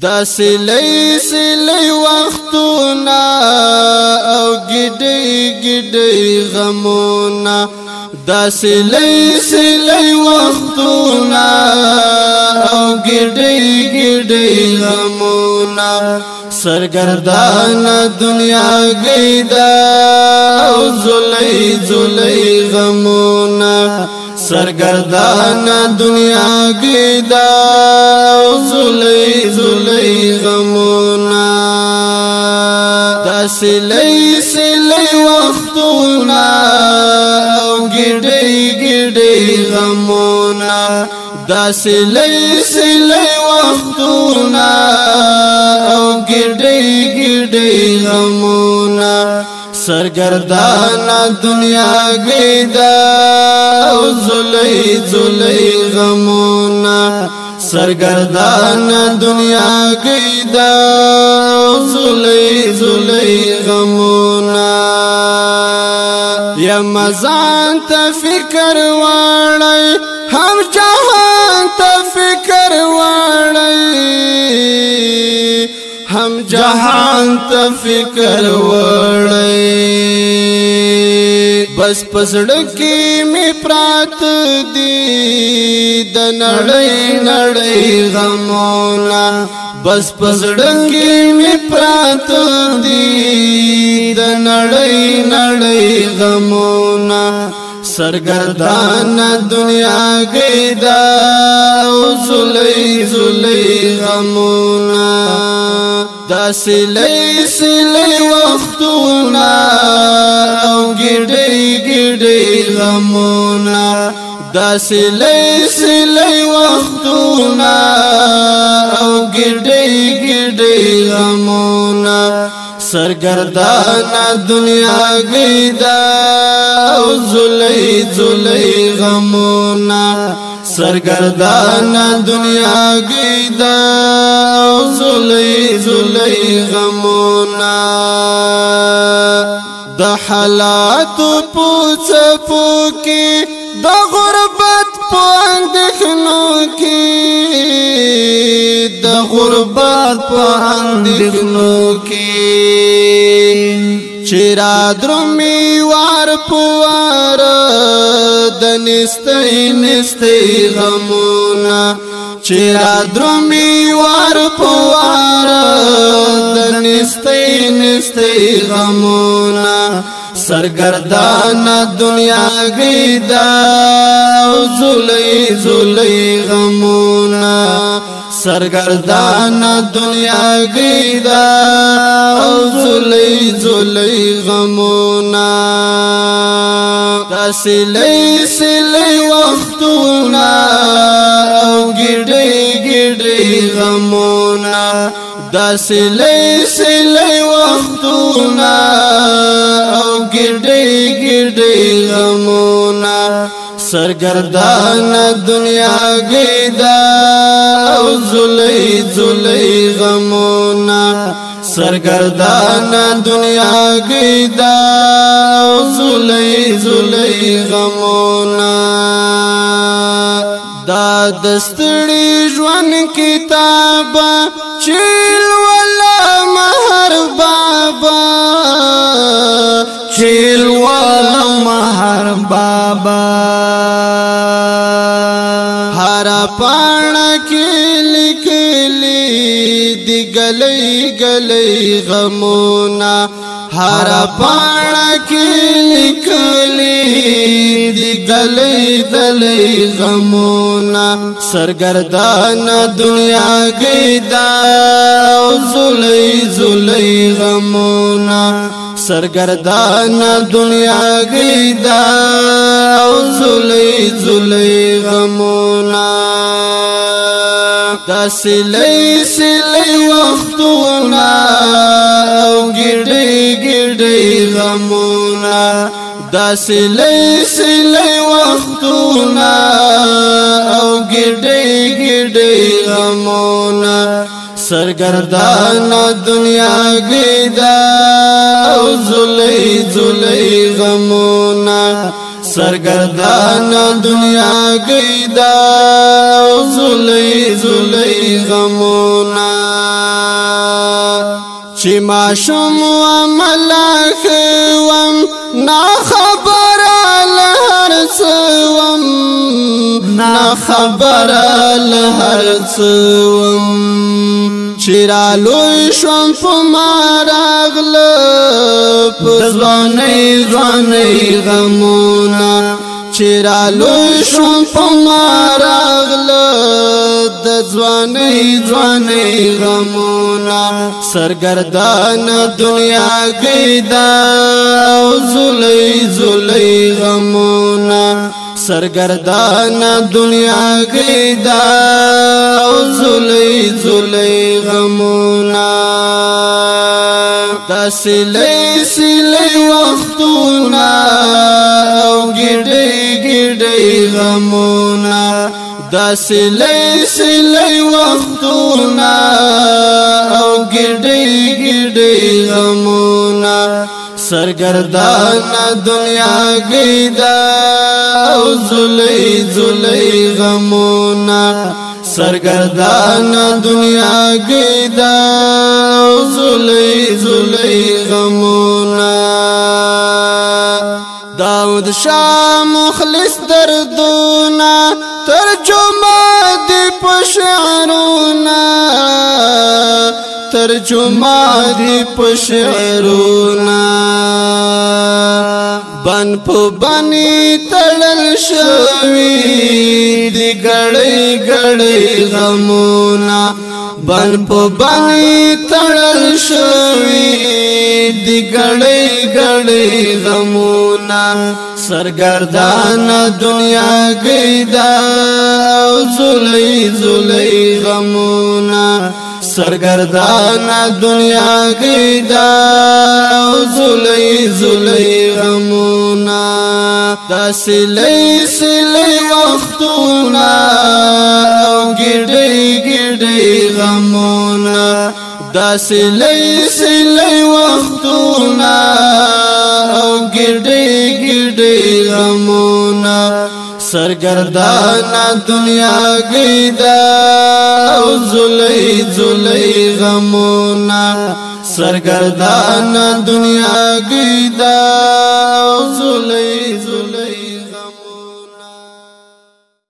دا سلی سلی وختونا او گڑی گڑی غمونا دا سلی سلی وختونا او گڑی گڑی غمونا سرگردان دنیا گیدا او زلی زلی غمونا سرگردان دنیا گیدا او زلی زلی غمونا دا سلی سلی وختونا او گڑی گڑی غمونا دا سلی سلی وختونا او گڑی گڑی غمونا سرگردان دنیا گیدا او زلی زلی غمونا سرگردان دنیا گیدا او زلی زلی غمونا یا مزان تا فکر واڑی ہم جہان تا فکر واڑی ہم جہان تا فکر واڑی بس پسڑکی میں پرات دی دا نڑی نڑی غمونا بس پسڑکی میں پرات دی دا نڑی نڑی غمونا سرگردان دنیا گیدا او زلی زلی غمونا دا سلی سلی وختونا او گڑی گڑی غمونا دا سلی سلی وختونا او گڑی گڑی غمونا سرگردان دنیا گیدا او زلی زلی غمونا سرگردان دنیا گیدا او زلی زلی غمونا دا حالات پوچھ پوکی دا غربت پاندخنو کی دا غربت پاندخنو کی چرا درمی وار پوار دنستی نستی غمونا چرا درمی وار پوار دنستی نستی غمونا سرگردان دنیا گیدا او زلی زلی غمونا سرگردان دنیا گیدا او زلی زلی غمونا دا سلی سلی وختونا او گڑی گڑی غمونا دا سلی سلی وختونا او گڑی گڑی غمونا سرگردان دنیا گیدا او زلی زلی غمونا سرگردان دنیا گیدا او زلی زلی غمونا دا دستڑی جوان کتابا چیل والا مہر بابا چیل والا مہر بابا ہرا پانا کی لکلی دی گلی گلی غمونا ہرا پانا کی لکلی دی گلی گلی غمونا سرگردان دنیا گیدا او زلی زلی غمونا سرگردان دنیا گیدا او زلی زلی غمونا دا سلی سلی وختونا او گڑی گڑی غمونا دا سلی سلی وختونا او گڑی گڑی غمونا سرگردان دنیا گیدا او زلی زلی غمونا سرگردان دنیا گیدا زلی زلی غمونا چې ماشوم وملاخ وم نا خبر لهر سوم نا خبر لهر سوم چې را لوی شوم په ما راغله په ځوانۍ ځوانۍ غمونه چې را لوی شوم په ما راغله د ځوانۍ ځوانۍ غمونه سرګردان دنیا کې دا او زلۍ زلۍ غمونه سرګردان دنیا کې دا او زلۍ زلۍ غمونه دا سلۍ سلۍ وختونه او ګډۍ ګډۍ غمونه دا سلۍ سلۍ وختونه او ګډۍ ګډۍ غمونه سرګردان دنیا کې دا او زلۍ زلۍ غمونه سرګردان دنیا کې دا او زلۍ زلۍ غمونه داود شاه مخلص دردونه ترجمه دی په شعرونه ترجمه دی په شعرونه بن په بني تړل شوي دی ګړۍ ګړۍ غمونه بن په بني تړل شوي دی ګړۍ ګړۍ غمونه سرګردان دنیا کې دا او زلۍ زلۍ غمونه سرګردان دنیا کې دا او زلۍ زلۍ غمونه دا سلۍ سلۍ وختونه او ګډۍ ګډۍ غمونه دا سلۍ سلۍ وختونه او ګډۍ ګډۍ غمونه سرګردان دنیا کې دا او زلۍ زلۍ غمونه سرګردان دنیا کې دا او زلۍ